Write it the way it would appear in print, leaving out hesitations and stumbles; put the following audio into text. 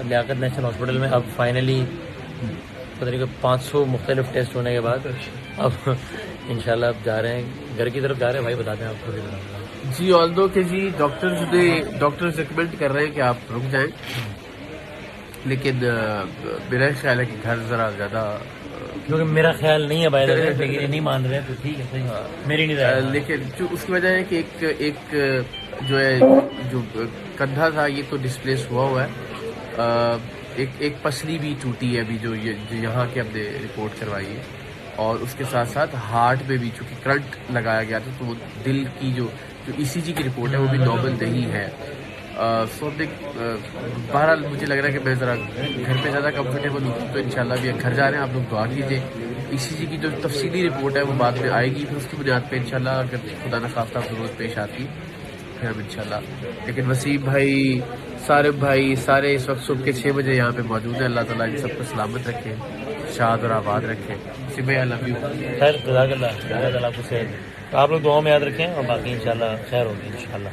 لیاقت national hospital میں اب finally پتہ نہیں کہ 500 مختلف ٹیسٹ ہونے کے بعد اب انشاءاللہ اب جا رہے ہیں گھر کی طرف جا رہے ہیں. بھائی بتاتے ہیں آپ کو. جی آلدو کہ جی ڈاکٹرز ریکمینڈ کر رہے ہیں کہ آپ رک جائیں، لیکن میرا خیال ہے کہ گھر ذرا زیادہ، کیونکہ میرا خیال نہیں ہے بھائی لیکن یہ نہیں مان رہے تو ٹھیک ہے صحیح، میری نہیں رہا. لیکن جو اس کی وجہ ہے کہ ایک جو ہے جو کندھا تھا یہ تو ڈسپلیس ہوا ہے، ایک پسلی بھی ٹوٹی ہے ابھی جو یہاں کے ہم نے رپورٹ کروائی ہے، اور اس کے ساتھ ساتھ ہارٹ پہ بھی چونکہ کرنٹ لگایا گیا تھا تو وہ دل کی جو ای سی جی کی رپورٹ ہے وہ بھی نارمل نہیں ہے. سو بہرحال مجھے لگ رہا ہے کہ میں ذرا گھر پہ زیادہ کمفرٹیبل ہوں، تو انشاءاللہ ابھی گھر جا رہے ہیں. آپ لوگ دعا کیجیے. ای سی جی کی جو تفصیلی رپورٹ ہے وہ بعد میں آئے گی، پھر اس کی بنیاد پہ انشاءاللہ اگر خدا نخواستہ ضرورت پیش آتی پھر ہم انشاءاللہ. لیکن وسیم بھائی، صارف بھائی سارے اس وقت صبح کے 6 بجے یہاں پہ موجود ہیں. اللہ تعالیٰ ان سب کو سلامت رکھے، شاد اور آباد رکھے. وسیم بھائی اللہ خیر جزاک اللہ آپ کو صحت. آپ لوگ دعاؤں میں یاد رکھیں اور باقی انشاءاللہ خیر ہوگی انشاءاللہ.